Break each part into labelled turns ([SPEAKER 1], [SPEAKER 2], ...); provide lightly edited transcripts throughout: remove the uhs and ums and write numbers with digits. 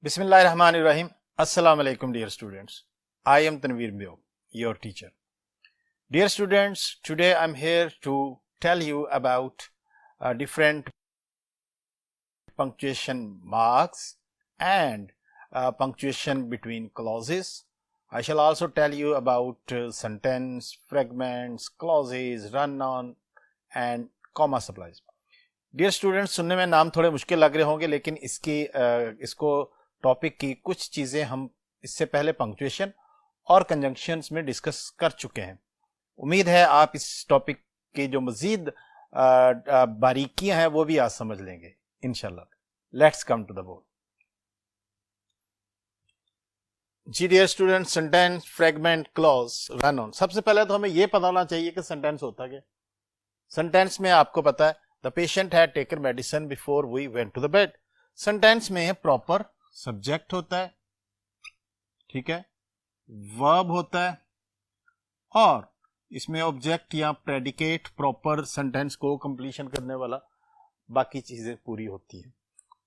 [SPEAKER 1] Bismillahirrahmanirrahim. Assalamu alaikum, dear students. I am Tanveer Myo, your teacher. Dear students, today I'm here to tell you about different punctuation marks and punctuation between clauses. I shall also tell you about sentence, fragments, clauses, run-on and comma supplies. Dear students, सुनने में नाम थोड़े मुश्किल लग रहे होंगे, लेकिन इसको टॉपिक की कुछ चीजें हम इससे पहले पंक्चुएशन और कंजंक्शंस में डिस्कस कर चुके हैं. उम्मीद है आप इस टॉपिक की जो मजीद बारीकियां हैं वो भी आज समझ लेंगे इंशाल्लाह. Let's come to the board. जी dear student, sentence, fragment, clause, run on. सबसे पहले तो हमें ये पता होना चाहिए कि सेंटेंस होता क्या. सेंटेंस में आपको पता है the patient had taken medicine before we went to the bed. Sentence में प्रॉपर सब्जेक्ट होता है, ठीक है, वर्ब होता है और इसमें ऑब्जेक्ट या प्रेडिकेट प्रॉपर सेंटेंस को कंप्लीशन करने वाला बाकी चीजें पूरी होती हैं.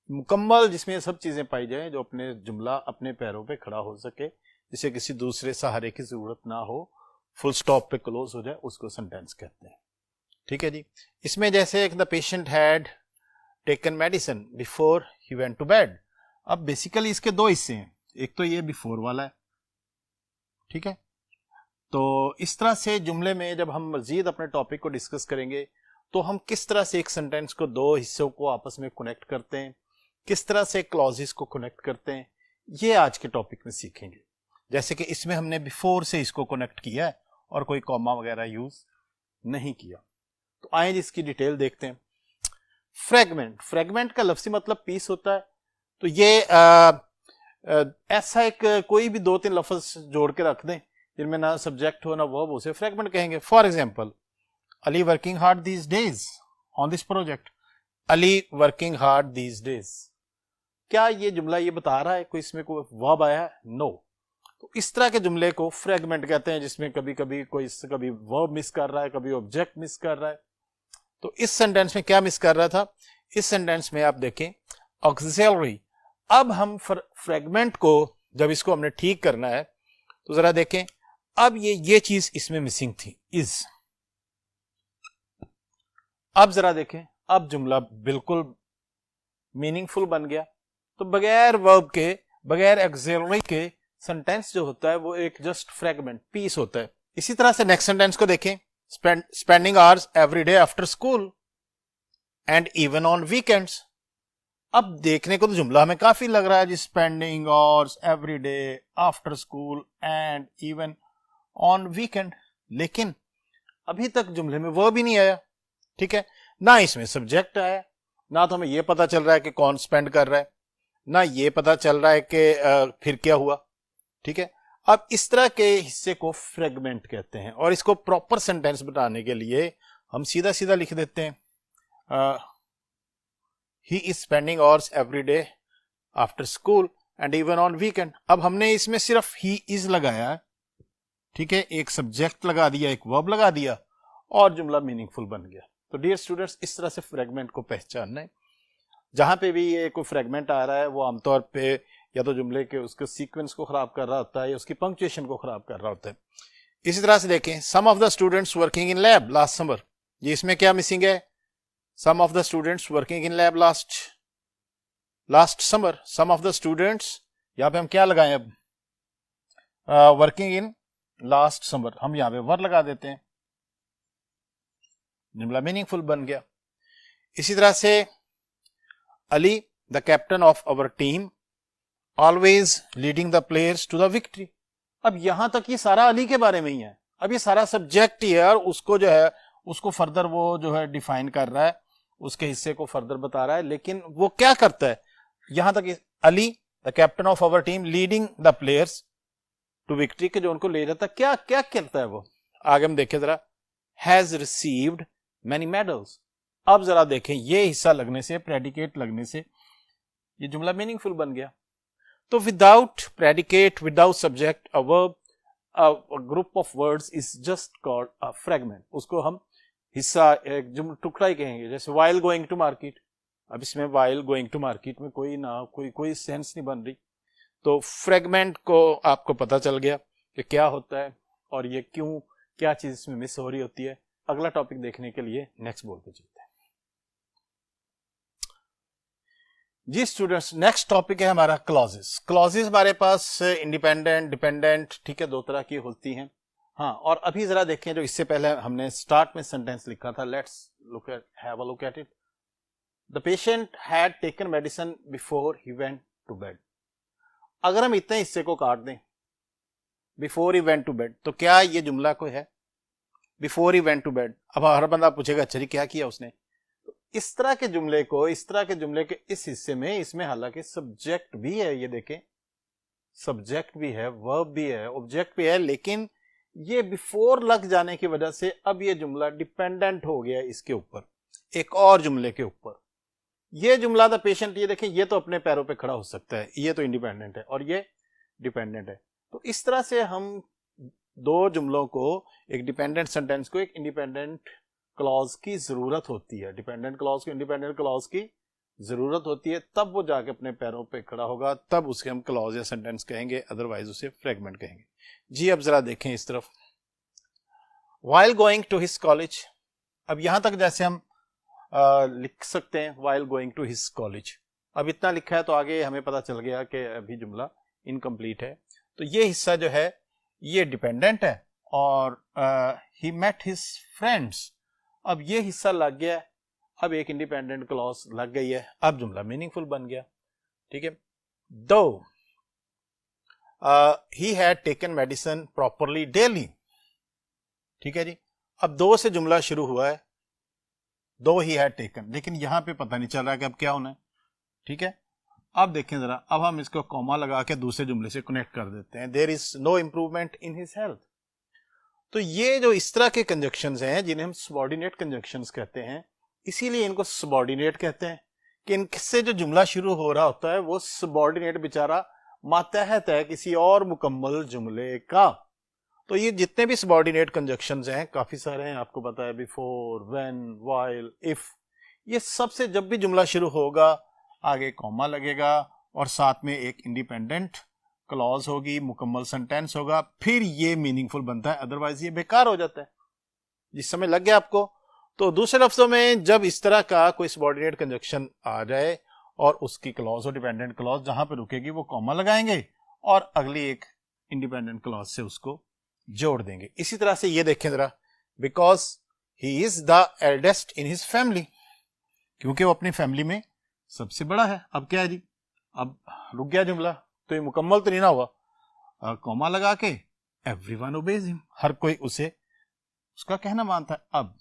[SPEAKER 1] मुकम्मल जिसमें ये सब चीजें पाई जाए जो अपने जुमला अपने पैरों पे खड़ा हो सके, जिसे किसी दूसरे सहारे की जरूरत ना हो, फुल स्टॉप पे क्लोज हो जाए, उसको सेंटेंस कहते हैं. ठीक है जी. इसमें जैसे the patient had taken medicine before he went to bed. अब बेसिकली इसके दो हिस्से हैं. एक तो ये बिफोर वाला है, ठीक है. तो इस तरह से जुमले में जब हम मजीद अपने टॉपिक को डिस्कस करेंगे तो हम किस तरह से एक सेंटेंस को दो हिस्सों को आपस में कनेक्ट करते हैं, किस तरह से क्लॉजेस को कनेक्ट करते हैं, ये आज के टॉपिक में सीखेंगे. जैसे कि इसमें हमने बिफोर से इसको कनेक्ट किया है और कोई कॉमा वगैरह यूज नहीं किया. तो आए जिसकी डिटेल देखते हैं. फ्रेगमेंट. फ्रेगमेंट का लफ्जी मतलब पीस होता है. तो ये ऐसा एक कोई भी दो तीन लफ्ज जोड़ के रख दें जिनमें ना सब्जेक्ट हो ना वर्ब हो, उसे फ्रेगमेंट कहेंगे. For example, Ali working hard these days on this project. Ali working hard these days. क्या ये जुमला ये बता रहा है कोई इसमें कोई वर्ब आया है? नो. तो इस तरह के जुमले को फ्रेगमेंट कहते हैं, जिसमें कभी कभी कोई कभी वर्ब मिस कर रहा है, कभी ऑब्जेक्ट मिस कर रहा है. तो इस सेंटेंस में क्या मिस कर रहा था? इस सेंटेंस में आप देखें ऑक्सिलरी. अब हम फ्रेगमेंट को जब इसको हमने ठीक करना है तो जरा देखें, अब ये चीज इसमें मिसिंग थी, इज. अब जरा देखें, अब जुमला बिल्कुल मीनिंगफुल बन गया. तो बगैर वर्ब के, बगैर ऑक्सिलरी के सेंटेंस जो होता है वो एक जस्ट फ्रेगमेंट पीस होता है. इसी तरह से नेक्स्ट सेंटेंस को देखें. Spending hours every day after school and even on weekends. अब देखने को तो जुमला हमें काफी लग रहा है जी, spending hours every day after school and even on weekend, लेकिन अभी तक जुमले में वो भी नहीं आया. ठीक है, ना इसमें सब्जेक्ट आया, ना तो हमें यह पता चल रहा है कि कौन स्पेंड कर रहा है, ना ये पता चल रहा है कि फिर क्या हुआ. ठीक है. अब इस तरह के हिस्से को फ्रेगमेंट कहते हैं और इसको प्रॉपर सेंटेंस बनाने के लिए हम सीधा सीधा लिख देते हैं he is spending hours every day after school and even on weekend. अब हमने इसमें सिर्फ ही इज लगाया है, ठीक है, एक सब्जेक्ट लगा दिया, एक वर्ब लगा दिया और जुमला मीनिंगफुल बन गया. तो डियर स्टूडेंट्स, इस तरह से फ्रेगमेंट को पहचानना है. जहां पे भी ये कोई फ्रेगमेंट आ रहा है वो आमतौर पे या तो जुमले के उसके सीक्वेंस को खराब कर रहा होता है या उसकी पंक्चुएशन को खराब कर रहा होता है. इसी तरह से देखें, some of the students working in lab last summer. ये इसमें क्या मिसिंग है? Some of the students working in lab last summer. Some of the students, यहां पे हम क्या लगाएं अब? Working in last summer. हम यहां पे वर लगा देते हैं, जुमला मीनिंगफुल बन गया. इसी तरह से Ali the captain of our team always leading the players to the victory. अब यहां तक ये सारा अली के बारे में ही है. अब ये सारा सब्जेक्ट ही है और उसको जो है उसको फर्दर वो जो है डिफाइन कर रहा है, उसके हिस्से को फर्दर बता रहा है. लेकिन वो क्या करता है यहां तक? Ali the captain of our team leading the players to victory, के जो उनको ले जाता है, क्या क्या करता है वो? आगे हम देखें जरा. Has received many medals. अब जरा देखें, ये हिस्सा लगने से, प्रेडिकेट लगने से ये जुमला मीनिंगफुल बन गया. तो without predicate, without subject, a verb, a group of words is just called a fragment. उसको हम हिस्सा, एक टुकड़ा ही कहेंगे. जैसे while going to market, अब इसमें while going to market में कोई सेंस नहीं बन रही। तो फ्रेगमेंट को आपको पता चल गया कि क्या होता है और ये क्यों, क्या चीज इसमें मिस हो रही होती है। अगला टॉपिक देखने के लिए नेक्स्ट बोर्ड पे चलते हैं जी स्टूडेंट्स। नेक्स्ट टॉपिक है हमारा क्लॉजेस। क्लॉजेस हमारे पास इंडिपेंडेंट, डिपेंडेंट, ठीक है, दो तरह की होती हैं। हाँ, और अभी जरा देखें जो इससे पहले हमने स्टार्ट में सेंटेंस लिखा था, let's have a look at it. The patient had taken medicine before he went to bed. अगर हम इतने हिस्से को काट दें, before he went to bed, तो क्या ये जुमला कोई है? Before he went to bed. अब हर बंदा पूछेगा अच्छा क्या किया उसने? तो इस तरह के जुमले के इस हिस्से में, इसमें हालांकि सब्जेक्ट भी है, ये देखें सब्जेक्ट भी है, वर्ब भी है, ऑब्जेक्ट भी है, लेकिन ये बिफोर लग जाने की वजह से अब ये जुमला डिपेंडेंट हो गया इसके ऊपर, एक और जुमले के ऊपर। ये जुमला द पेशेंट, ये देखें, ये तो अपने पैरों पे खड़ा हो सकता है, ये तो इंडिपेंडेंट है, और ये डिपेंडेंट है। तो इस तरह से हम दो जुमलों को, एक डिपेंडेंट सेंटेंस को एक इंडिपेंडेंट क्लॉज की जरूरत होती है, डिपेंडेंट क्लॉज को इंडिपेंडेंट क्लॉज की जरूरत होती है, तब वो जाके अपने पैरों पे खड़ा होगा, तब उसे हम क्लॉज या सेंटेंस कहेंगे, अदरवाइज उसे फ्रेगमेंट कहेंगे जी। अब जरा देखें इस तरफ, while going to his college। अब यहां तक जैसे हम लिख सकते हैं while going to his college। अब इतना लिखा है तो आगे हमें पता चल गया कि अभी जुमला इनकम्प्लीट है। तो ये हिस्सा जो है ये डिपेंडेंट है, और he met his friends, अब ये हिस्सा लग गया, अब एक इंडिपेंडेंट क्लॉज लग गई है, अब जुमला मीनिंगफुल बन गया, ठीक है। दो he had taken medicine properly daily, ठीक है जी। अब दो से जुमला शुरू हुआ है, दो ही हैड टेकन, लेकिन यहां पे पता नहीं चल रहा कि अब क्या होना है, ठीक है। अब देखें जरा, अब हम इसको कॉमा लगा के दूसरे जुमले से कनेक्ट कर देते हैं, there is no improvement in his health. तो ये जो इस तरह के कंजक्शंस हैं जिन्हें हम सबऑर्डिनेट कंजक्शंस कहते हैं, इसीलिए इनको सबऑर्डिनेट कहते हैं कि इनसे जो जुमला शुरू हो रहा होता है वो सबऑर्डिनेट बेचारा मातहत है किसी और मुकम्मल जुमले का। तो ये जितने भी सबऑर्डिनेट कंजक्शंस हैं, काफी सारे हैं, आपको पता है, बिफोर, व्हेन, व्हाइल, इफ, ये सबसे जब भी जुमला शुरू होगा आगे कॉमा लगेगा और साथ में एक इंडिपेंडेंट क्लॉज होगी, मुकम्मल सेंटेंस होगा, फिर ये मीनिंगफुल बनता है, अदरवाइज ये बेकार हो जाता है। जिस समय लग गया आपको? तो दूसरे लफ्जों में जब इस तरह का कोई सबऑर्डिनेट कंजक्शन आ जाए और उसकी क्लॉज और डिपेंडेंट क्लॉज जहां पर रुकेगी वो कॉमा लगाएंगे और अगली एक इंडिपेंडेंट क्लॉज से उसको जोड़ देंगे। इसी तरह से ये देखें जरा, because he is the eldest in his family, क्योंकि वो अपनी फैमिली में सबसे बड़ा है। अब क्या है जी, अब रुक गया जुमला, तो ये मुकम्मल तो नहीं ना हुआ, कॉमा लगा के एवरीवन ओबेज हिम, हर कोई उसे उसका कहना मानता है। अब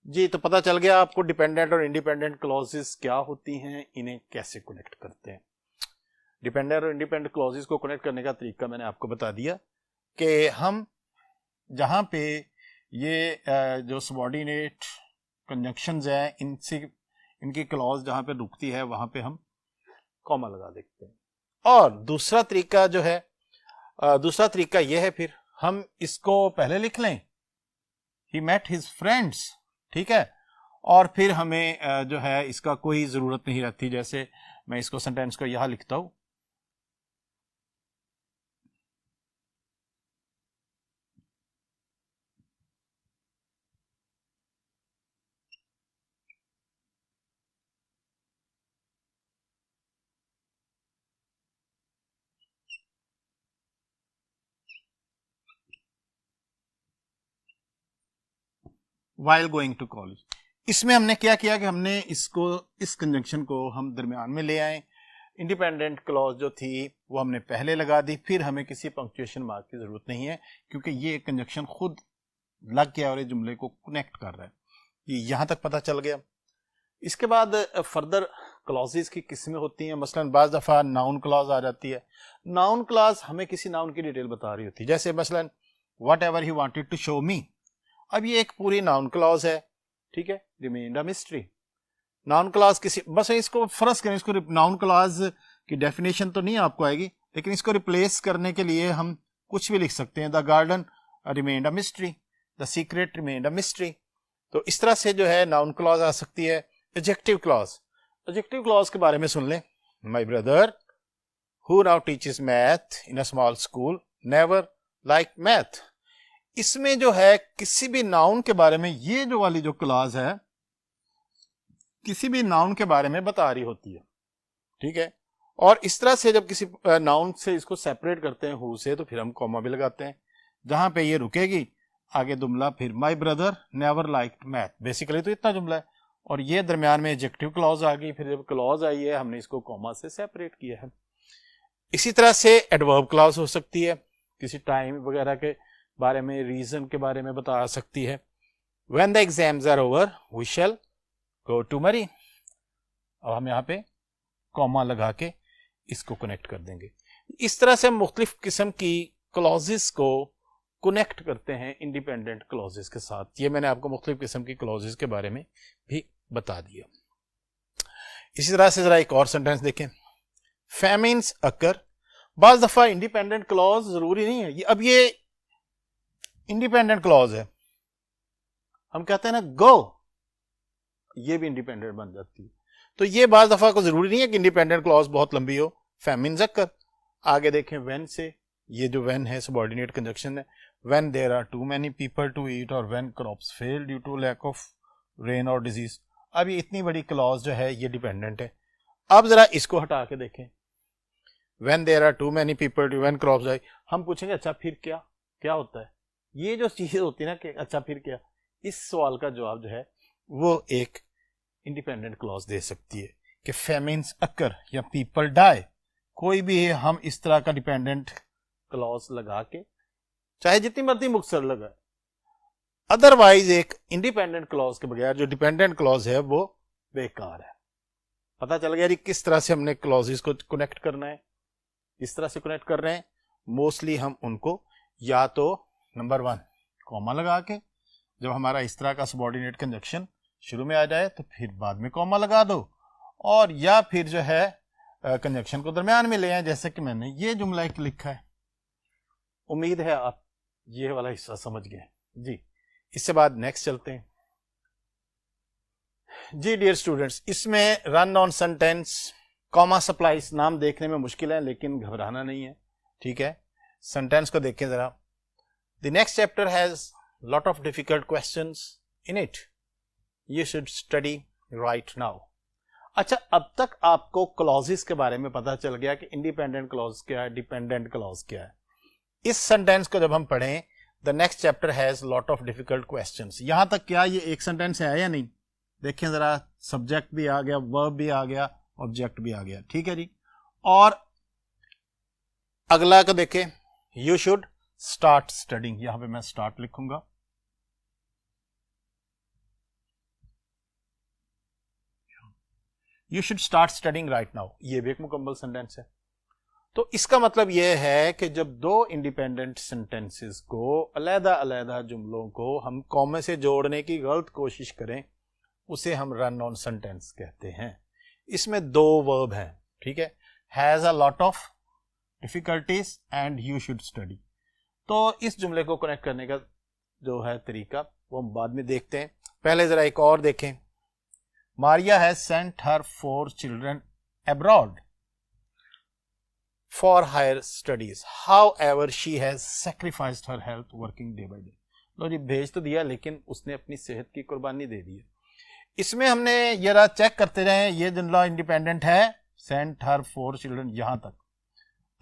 [SPEAKER 1] जी तो पता चल गया आपको डिपेंडेंट और इंडिपेंडेंट क्लॉजेस क्या होती हैं, इन्हें कैसे कनेक्ट करते हैं। डिपेंडेंट और इंडिपेंडेंट क्लॉजेस को कनेक्ट करने का तरीका मैंने आपको बता दिया कि हम जहां पे ये जो सबऑर्डिनेट कंजक्शंस हैं इनकी क्लॉज जहां पे रुकती है वहां पे हम कॉमा लगा देते हैं। और दूसरा तरीका जो है, दूसरा तरीका यह है, फिर हम इसको पहले लिख लें, ही मेट हिज फ्रेंड्स, ठीक है, और फिर हमें जो है इसका कोई जरूरत नहीं रहती। जैसे मैं इसको सेंटेंस को यहां लिखता हूं, while going to college। इसमें हमने क्या किया कि हमने इसको, इस कंजंक्शन को हम दरमियान में ले आए, इंडिपेंडेंट क्लॉज जो थी वो हमने पहले लगा दी, फिर हमें किसी पंक्चुएशन मार्क की जरूरत नहीं है क्योंकि ये कंजंक्शन खुद लग गया और ये जुमले को कनेक्ट कर रहा है। ये यहां तक पता चल गया। इसके बाद फर्दर क्लॉजेस की किस्में होती हैं, मसलन बाज दफा नाउन क्लॉज आ जाती है। नाउन क्लॉज हमें किसी नाउन की डिटेल बता रही होती है, जैसे मसलन whatever he wanted to show me, अब ये एक पूरी नाउन क्लॉज है, ठीक है, remained a mystery. Noun clause किसी, बस इसको फर्ज करें, इसको नाउन क्लॉज की डेफिनेशन तो नहीं आपको आएगी, लेकिन इसको रिप्लेस करने के लिए हम कुछ भी लिख सकते हैं, the garden remained a mystery, the secret remained a mystery. तो इस तरह से जो है नाउन क्लॉज आ सकती है। एडजेक्टिव क्लॉज, एडजेक्टिव क्लॉज के बारे में सुन लें. My brother who now teaches math in a small school never like math. इसमें जो है किसी भी नाउन के बारे में, ये जो वाली जो क्लॉज है किसी भी नाउन के बारे में बता रही होती है. ठीक है. और इस तरह से जब किसी नाउन से इसको सेपरेट करते हैं हु से, तो फिर हम कॉमा भी लगाते हैं. जहां पे ये रुकेगी आगे जुमला, फिर my brother never like math. Basically तो इतना जुमला है. और ये दरमियान में एडजेक्टिव क्लॉज आ गई. फिर जब क्लॉज आई है हमने इसको कॉमा से सेपरेट किया है. इसी तरह से एडवर्ब क्लॉज हो सकती है, किसी टाइम वगैरह के बारे में, रीजन के बारे में बता सकती है. When the exams are over we shall go to Murree. अब हम यहाँ पे कॉमा लगा के इसको कनेक्ट कर देंगे. इस तरह से हम मुख्तलिफ किस्म की क्लॉजेस को कनेक्ट करते हैं इंडिपेंडेंट क्लॉजेस के साथ. ये मैंने आपको मुख्तलिफ किस्म की क्लॉजेस के बारे में भी बता दिया. इसी तरह से जरा एक और सेंटेंस देखें. फैमिन्स अकर. बाज दफा इंडिपेंडेंट क्लॉज जरूरी नहीं है. अब ये इंडिपेंडेंट क्लॉज है, हम कहते हैं ना गो, ये भी इंडिपेंडेंट बन जाती है. तो ये बाज दफा को जरूरी नहीं है कि इंडिपेंडेंट क्लॉज बहुत लंबी हो. Famines occur. आगे देखें व्हेन से, ये जो व्हेन है सबऑर्डिनेट कंजक्शन है. When there are too many people to eat और when crops fail due to lack of rain और डिजीज. अब ये इतनी बड़ी क्लॉज जो है ये डिपेंडेंट है. अब जरा इसको हटा के देखें. When there are too many people to, when crops I. हम पूछेंगे अच्छा फिर क्या, क्या होता है. ये जो चीज होती है ना कि अच्छा फिर क्या, इस सवाल का जवाब जो है वो एक इंडिपेंडेंट क्लॉज दे सकती है कि फेमिन्स अकर या पीपल डाई. कोई भी है, हम इस तरह का डिपेंडेंट क्लॉज लगा के चाहे जितनी मर्जी मुख्तसर लगाए. अदरवाइज एक इंडिपेंडेंट क्लॉज के बगैर जो डिपेंडेंट क्लॉज है वो बेकार है. पता चल गया किस तरह से हमने क्लॉजेस को कनेक्ट करना है. इस तरह से कनेक्ट कर रहे हैं. मोस्टली हम उनको या तो नंबर 1 कॉमा लगा के, जब हमारा इस तरह का सबऑर्डिनेट कंजक्शन शुरू में आ जाए तो फिर बाद में कॉमा लगा दो, और या फिर जो है कंजक्शन को दरमियान में ले आए, जैसे कि मैंने ये जुमला एक लिखा है. उम्मीद है आप ये वाला हिस्सा समझ गए जी. इससे बाद नेक्स्ट चलते हैं जी. डियर स्टूडेंट्स, इसमें run on sentence, comma supplies नाम देखने में मुश्किल है लेकिन घबराना नहीं है. ठीक है. सेंटेंस को देखें जरा. The next chapter has lot of difficult questions in it. You should study right now. अच्छा, अब तक आपको क्लॉजेस के बारे में पता चल गया कि इंडिपेंडेंट क्लॉज क्या है, डिपेंडेंट क्लॉज क्या है. इस सेंटेंस को जब हम पढ़ें, the next chapter has lot of difficult questions. यहां तक क्या ये एक सेंटेंस है या नहीं? देखें जरा. सब्जेक्ट भी आ गया, वर्ब भी आ गया, ऑब्जेक्ट भी आ गया. ठीक है जी. और अगला को देखें. You should start studying. यहां पे मैं स्टार्ट लिखूंगा. You should start studying right now. ये भी एक मुकम्मल सेंटेंस है. तो इसका मतलब यह है कि जब दो इंडिपेंडेंट सेंटेंसेस को, अलग अलग जुमलों को हम कॉमे से जोड़ने की गलत कोशिश करें, उसे हम रन ऑन सेंटेंस कहते हैं. इसमें 2 वर्ब हैं. ठीक है. Has a lot of difficulties and you should study. तो इस जुमले को कनेक्ट करने का जो है तरीका वो हम बाद में देखते हैं. पहले जरा एक और देखें. Maria has sent her 4 children abroad for higher studies. However, she has sacrificed her health working day by day. लो जी, भेज तो दिया लेकिन उसने अपनी सेहत की कुर्बानी दे दी है. इसमें हमने जरा चेक करते रहे, ये जुमला इंडिपेंडेंट है. sent her 4 children यहां तक.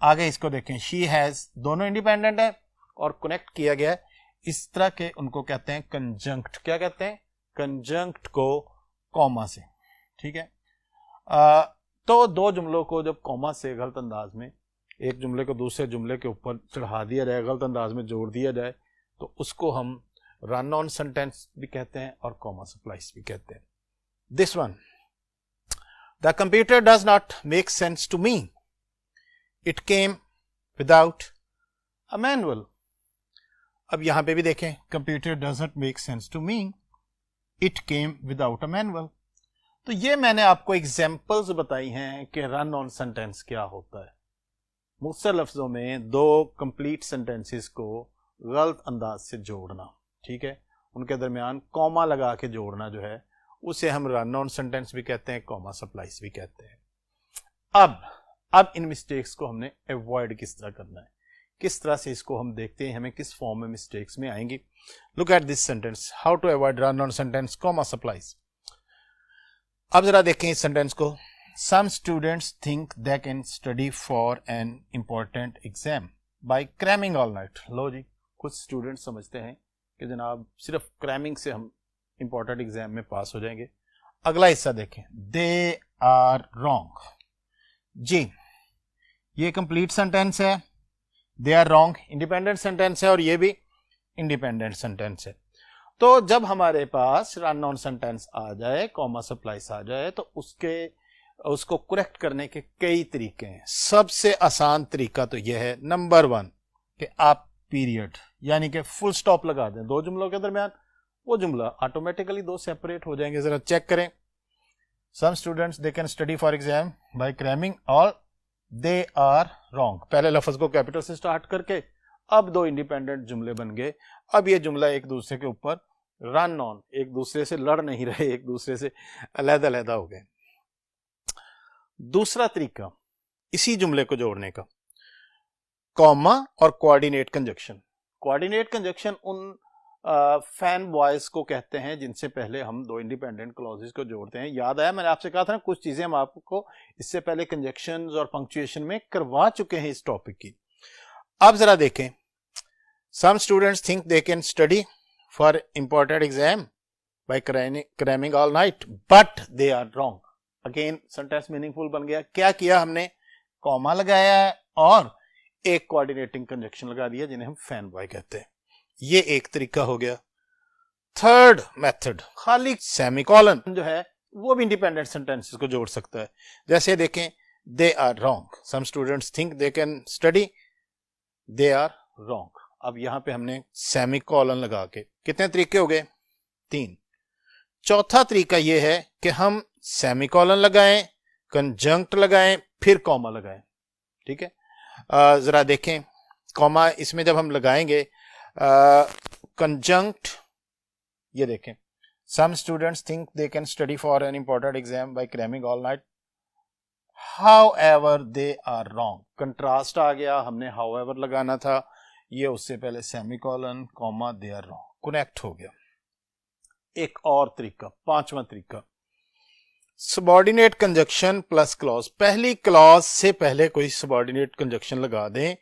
[SPEAKER 1] आगे इसको देखें. she has, दोनों इंडिपेंडेंट है और कनेक्ट किया गया. इस तरह के उनको कहते हैं कंजंक्ट. क्या कहते हैं? कंजंक्ट को कॉमा से. ठीक है. तो 2 जुमलों को जब कॉमा से गलत अंदाज में एक जुमले को दूसरे जुमले के ऊपर चढ़ा दिया जाए, गलत अंदाज में जोड़ दिया जाए, तो उसको हम रन ऑन सेंटेंस भी कहते हैं और कॉमा सप्लाइज भी कहते हैं. This one, the computer does not make sense to me. It came without a manual. अब यहां पे भी देखें. Computer does not make sense to me. It came without a manual. तो ये मैंने आपको एग्जाम्पल्स बताई हैं कि रन ऑन सेंटेंस क्या होता है. मुख्तसर लफ्जों में 2 कंप्लीट सेंटेंसेस को गलत अंदाज से जोड़ना. ठीक है. उनके दरमियान कॉमा लगा के जोड़ना जो है उसे हम रन ऑन सेंटेंस भी कहते हैं, कॉमा सप्लाइज भी कहते हैं। अब इन मिस्टेक्स को हमने अवॉइड किस तरह करना है, किस तरह से इसको हम देखते हैं, हमें किस फॉर्म में मिस्टेक्स में आएंगी। Look at this sentence, how to avoid run on sentence comma splices. अब जरा देखें इस सेंटेंस को। Some students think they can study for an important exam by cramming all night. लो जी, कुछ स्टूडेंट्स समझते हैं कि जनाब सिर्फ क्रैमिंग से हम इंपॉर्टेंट एग्जाम में पास हो जाएंगे। अगला हिस्सा देखें, दे आर रॉन्ग। जी, ये कंप्लीट सेंटेंस है, they are wrong independent sentence है और ये भी इंडिपेंडेंट सेंटेंस है। तो जब हमारे पास रन ऑन सेंटेंस आ जाए, कॉमा सप्लाइज आ जाए, तो उसको करेक्ट करने के कई तरीके हैं। सबसे आसान तरीका तो यह है, नंबर 1, कि आप पीरियड यानी कि फुल स्टॉप लगा दें दो जुमलों के दरमियान, वो जुमला ऑटोमेटिकली दो सेपरेट हो जाएंगे। जरा चेक करें, some students they can study for exam by cramming all, they are wrong. पहले लफ्ज को कैपिटल से स्टार्ट करके अब दो इंडिपेंडेंट जुमले बन गए। अब ये जुमला एक दूसरे के ऊपर रन ऑन, एक दूसरे से लड़ नहीं रहे, एक दूसरे से अलग-अलग हो गए। दूसरा तरीका इसी जुमले को जोड़ने का, कॉमा और कोऑर्डिनेट कंजक्शन। कोऑर्डिनेट कंजक्शन उन फैन बॉयज को कहते हैं जिनसे पहले हम दो इंडिपेंडेंट क्लॉजेस को जोड़ते हैं। याद आया, मैंने आपसे कहा था ना कुछ चीजें हम आपको इससे पहले कंजक्शंस और पंक्चुएशन में करवा चुके हैं इस टॉपिक की। अब जरा देखें, some students think they can study for important exam by cramming all night but they are wrong. Again sentence meaningful बन गया। क्या किया हमने, कॉमा लगाया है और एक कोऑर्डिनेटिंग कंजक्शन लगा दिया जिन्हें हम फैन बॉय कहते हैं। ये एक तरीका हो गया। थर्ड मेथड, खाली सेमीकोलन जो है वो भी इंडिपेंडेंट सेंटेंसेस को जोड़ सकता है। जैसे देखें, they are wrong, some students think they can study, they are wrong. अब यहां पे हमने सेमीकोलन लगा के, कितने तरीके हो गए, 3। चौथा तरीका यह है कि हम सेमीकोलन लगाएं, कंजंक्ट लगाएं, फिर कॉमा लगाएं। ठीक है, जरा देखें, कॉमा इसमें जब हम लगाएंगे, कंजंक्ट, ये देखें, some students think they can study for an important exam by cramming all night however they are wrong. Contrast आ गया, हमने हाउएवर लगाना था, ये उससे पहले semicolon, comma, they are wrong, connect हो गया। एक और तरीका, पांचवा तरीका, सबऑर्डिनेट कंजक्शन प्लस क्लॉज। पहली क्लॉज से पहले कोई सबऑर्डिनेट कंजक्शन लगा दें,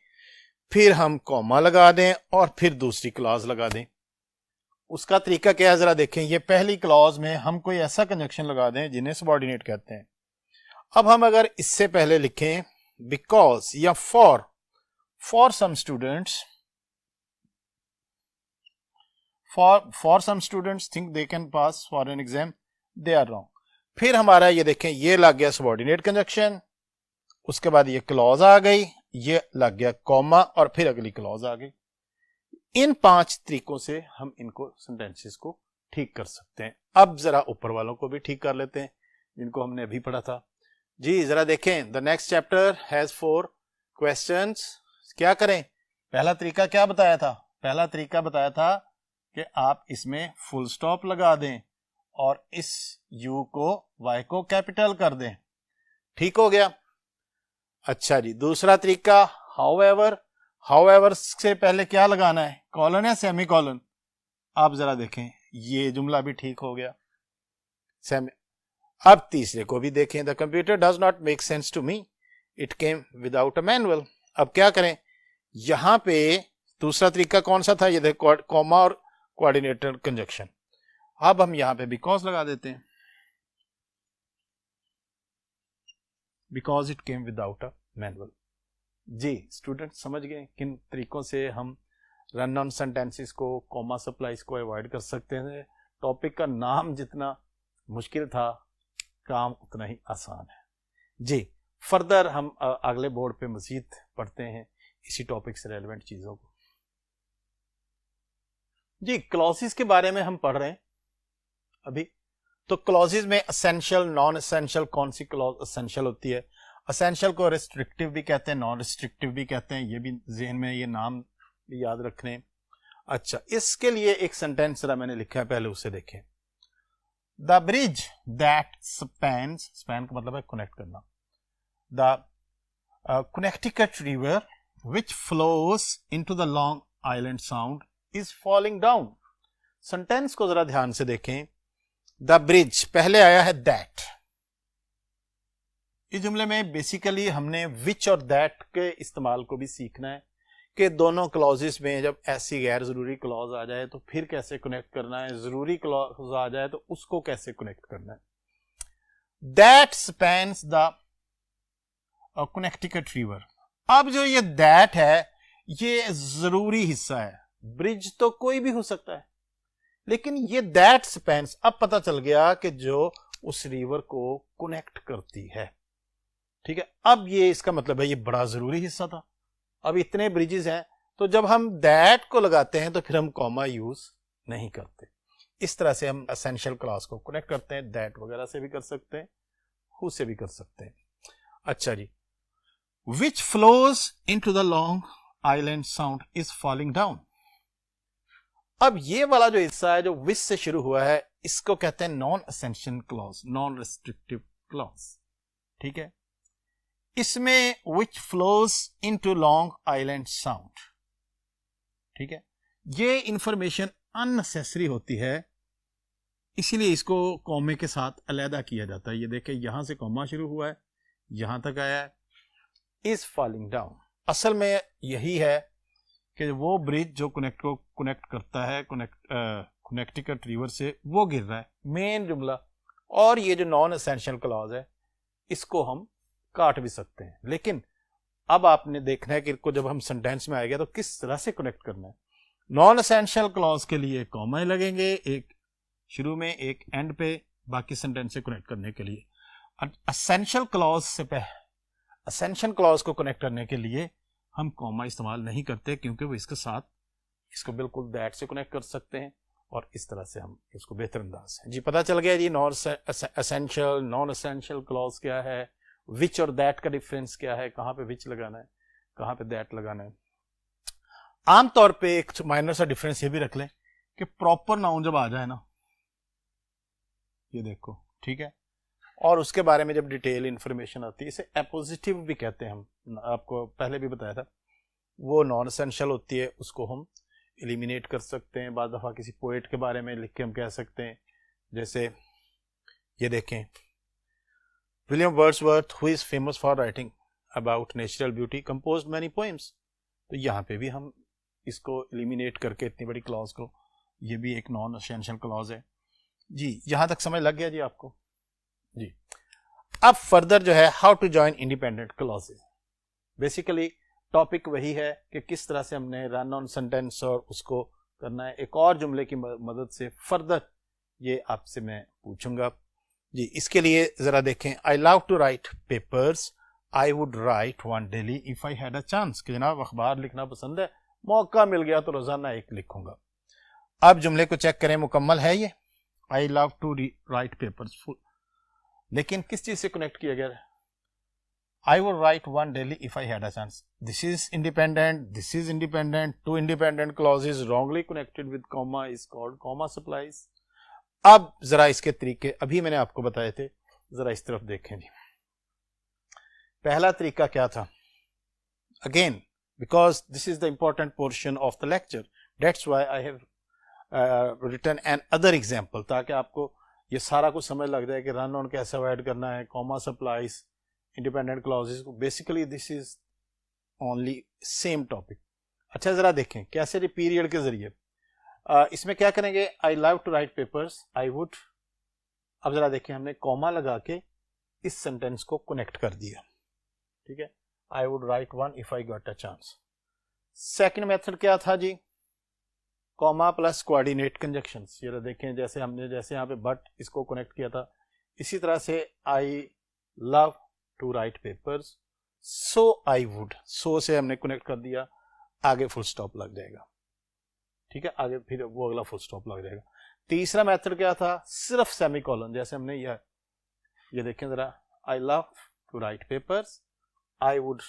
[SPEAKER 1] फिर हम कॉमा लगा दें और फिर दूसरी क्लॉज लगा दें। उसका तरीका क्या है जरा देखें। ये पहली क्लॉज में हम कोई ऐसा कंजक्शन लगा दें जिन्हें सबऑर्डिनेट कहते हैं। अब हम अगर इससे पहले लिखें बिकॉज या for some students, for some students think they can pass for an exam, they are wrong. फिर हमारा ये देखें, ये लग गया सबऑर्डिनेट कंजक्शन, उसके बाद ये क्लॉज आ गई, ये लग गया कॉमा और फिर अगली क्लॉज आ गई। इन 5 तरीकों से हम इनको सेंटेंसेस को ठीक कर सकते हैं। अब जरा ऊपर वालों को भी ठीक कर लेते हैं जिनको हमने अभी पढ़ा था। जी जरा देखें, the next chapter has 4 questions. क्या करें, पहला तरीका क्या बताया था, पहला तरीका बताया था कि आप इसमें फुल स्टॉप लगा दें और इस यू को, वाई को कैपिटल कर दें। ठीक हो गया। अच्छा जी, दूसरा तरीका हाउएवर। हाउएवर से पहले क्या लगाना है, कॉलन या सेमी कॉलन। आप जरा देखें, ये जुमला भी ठीक हो गया, सेमी। अब तीसरे को भी देखें, the computer does not make sense to me, it came without a manual. अब क्या करें, यहां पे दूसरा तरीका कौन सा था, ये देखो कॉमा और कोऑर्डिनेटर कंजक्शन। अब हम यहां पे बिकॉज लगा देते हैं, because it came without a manual. जी स्टूडेंट समझ गए किन तरीकों से हम रन ऑन सेंटेंसेस को, कॉमा सप्लाइज को अवॉइड कर सकते हैं। टॉपिक का नाम जितना मुश्किल था, काम उतना ही आसान है। जी फर्दर हम अगले बोर्ड पे मजीद पढ़ते हैं इसी टॉपिक से रेलेवेंट चीजों को। जी क्लॉसेस के बारे में हम पढ़ रहे हैं अभी। तो क्लॉसेस में असेंशियल, नॉन असेंशियल, कौन सी क्लॉज असेंशियल होती है। असेंशियल को रिस्ट्रिक्टिव भी कहते हैं, नॉन रिस्ट्रिक्टिव भी कहते हैं, ये भी ज़हन में ये नाम भी याद रखने। अच्छा, इसके लिए एक सेंटेंस जरा मैंने लिखा है, पहले उसे देखें। The bridge that spans, span का मतलब है connect करना, the Connecticut River which flows into the Long Island Sound is falling down. Sentence को जरा ध्यान से देखें. The bridge, पहले आया है that. इस जुमले में बेसिकली हमने which और that के इस्तेमाल को भी सीखना है कि दोनों क्लॉजेस में जब ऐसी गैर जरूरी क्लॉज आ जाए तो फिर कैसे कनेक्ट करना है, जरूरी क्लॉज आ जाए तो उसको कैसे कनेक्ट करना है. That spans the Connecticut River. अब जो ये that है ये जरूरी हिस्सा है. ब्रिज तो कोई भी हो सकता है, लेकिन ये that spans, अब पता चल गया कि जो उस रिवर को कनेक्ट करती है. ठीक है, अब ये इसका मतलब है ये बड़ा जरूरी हिस्सा था. अब इतने ब्रिजेस हैं तो जब हम that को लगाते हैं तो फिर हम कॉमा यूज नहीं करते. इस तरह से हम एसेंशियल क्लॉज को कनेक्ट करते हैं. that वगैरह से भी कर सकते हैं, who से भी कर सकते हैं. अच्छा जी, which flows into the Long Island Sound is falling down. अब ये वाला जो हिस्सा है जो which से शुरू हुआ है इसको कहते हैं non essential clause, non restrictive clause. ठीक है, इसमें which flows into Long Island Sound. ठीक है, ये इंफॉर्मेशन अननेसेसरी होती है, इसीलिए इसको कॉमे के साथ अलहदा किया जाता है. ये देखें यहां से कॉमा शुरू हुआ है, यहां तक आया है, is falling down. असल में यही है कि वो ब्रिज जो कनेक्ट करता है कनेक्टिकट रिवर से वो गिर रहा है, मेन जुमला. और ये जो नॉन एसेंशियल क्लॉज है इसको हम काट भी सकते हैं, लेकिन अब आपने देखना है कि इसको जब हम सेंटेंस में आएगा तो किस तरह से कनेक्ट करना है. नॉन एसेंशियल क्लॉज के लिए कॉमा लगेंगे, एक शुरू में एक एंड पे, बाकी सेंटेंस से कनेक्ट करने के लिए. एसेंशियल क्लॉज से एसेंशियल क्लॉज को कनेक्ट करने के लिए हम कॉमा इस्तेमाल नहीं करते, क्योंकि वो इसके साथ इसको बिल्कुल दैट से कनेक्ट कर सकते हैं और इस तरह से हम इसको बेहतर अंदाज है. जी पता चल गया जी non essential non essential clause क्या है, विच और दैट का डिफरेंस क्या है, कहां पे विच लगाना है, कहां पे दैट लगाना है. आमतौर पे एक माइनर सा डिफरेंस ये भी रख लें कि प्रॉपर नाउन जब आ जाए ना, ये देखो ठीक है, और उसके बारे में जब डिटेल इंफॉर्मेशन आती है, इसे एपोजिटिव भी कहते हैं हम, आपको पहले भी बताया था. वो नॉन एसेंशियल होती है, उसको हम एलिमिनेट कर सकते हैं. बाद दफा किसी पोएट के बारे में लिख के हम कह सकते हैं, जैसे ये देखें William Wordsworth who is famous for writing about natural beauty composed many poems. तो यहाँ पे भी हम इसको एलिमिनेट करके इतनी बड़ी क्लॉज को, ये भी एक नॉन एसेंशियल क्लॉज है. जी यहां तक समझ लग गया जी आपको जी. अब फर्दर जो है how to join independent clauses. Basically topic वही है कि किस तरह से हमने रन ऑन सेंटेंस और उसको करना है. एक और जुमले की मदद से फर्दर ये आपसे मैं पूछूंगा जी. इसके लिए जरा देखें, I love to write papers, I would write one daily if I had a chance. कि जनाब अखबार लिखना पसंद है, मौका मिल गया तो रोजाना एक लिखूंगा. अब जुमले को चेक करें, मुकम्मल है ये, I love to write papers. लेकिन किस चीज से कनेक्ट किया गया है? I would write one daily if I had a chance. This is independent, this is independent. Two independent clauses wrongly connected with comma is called comma supplies. अब जरा इसके तरीके अभी मैंने आपको बताए थे, जरा इस तरफ देखें जी. पहला तरीका क्या था? Again, because this is the important portion of the lecture, that's why I have written an other example, ताकि आपको ये सारा कुछ समझ लग जाए कि रन ऑन कैसे अवॉइड करना है, comma supplies, independent clauses. Basically this is only same topic. अच्छा जरा देखें कैसे पीरियड के जरिए इसमें क्या करेंगे. I love to write papers, I would. अब जरा देखें हमने कॉमा लगा के इस सेंटेंस को कनेक्ट कर दिया. ठीक है, I would write one if I got a chance. Second method क्या था जी? Comma plus coordinate conjunctions. ये देखें जैसे हमने जैसे यहाँ पे बट इसको कनेक्ट किया था, इसी तरह से I love to write papers, so I would, so से हमने कनेक्ट कर दिया, आगे फुल स्टॉप लग जाएगा. ठीक है, आगे फिर वो अगला फुल स्टॉप लग जाएगा. तीसरा मेथड क्या था? सिर्फ सेमीकोलन. जैसे हमने ये देखें जरा, I love to write papers, I would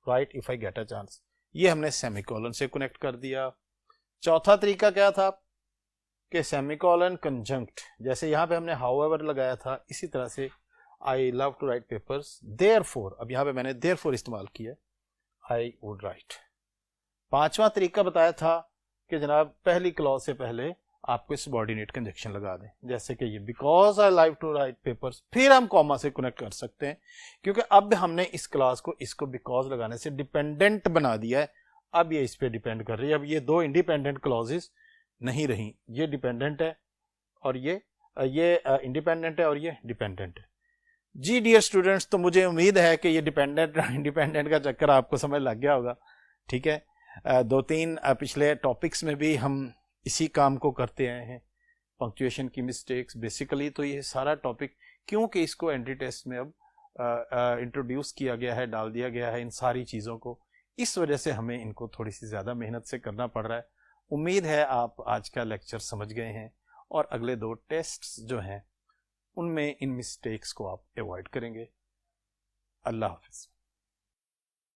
[SPEAKER 1] write if I get a chance, ये हमने सेमीकोलन से कनेक्ट कर दिया. चौथा तरीका क्या था کہ सेमीकोलन कंजंक्ट, जैसे यहाँ पे हमने however लगाया था, इसी तरह से I love to write papers, therefore, अब यहाँ पे मैंने therefore इस्तेमाल किया, I would write। पांचवा तरीका बताया था कि जनाब पहली क्लॉज से पहले आपको सबऑर्डिनेट कंजक्शन लगा दें, जैसे कि ये because I like to write papers, फिर हम कॉमा से कनेक्ट कर सकते हैं, क्योंकि अब हमने इस क्लास को इसको बिकॉज लगाने से डिपेंडेंट बना दिया है, अब ये इस पे डिपेंड कर रही है। अब ये दो इंडिपेंडेंट क्लॉजेस नहीं रही, ये डिपेंडेंट है और ये इंडिपेंडेंट है और ये डिपेंडेंट है। जी डियर स्टूडेंट्स, तो मुझे उम्मीद है कि ये डिपेंडेंट इंडिपेंडेंट का चक्कर आपको समझ लग गया होगा, ठीक है। दो तीन पिछले टॉपिक्स में भी हम इसी काम को करते आए हैं, पंक्चुएशन की मिस्टेक्स बेसिकली। तो ये सारा टॉपिक क्योंकि इसको एंट्री टेस्ट में अब इंट्रोड्यूस किया गया है, डाल दिया गया है इन सारी चीज़ों को, इस वजह से हमें इनको थोड़ी सी ज़्यादा मेहनत से करना पड़ रहा है। उम्मीद है आप आज का लेक्चर समझ गए हैं और अगले दो टेस्ट्स जो हैं उनमें इन मिस्टेक्स को आप अवॉइड करेंगे। अल्लाह हाफिज़।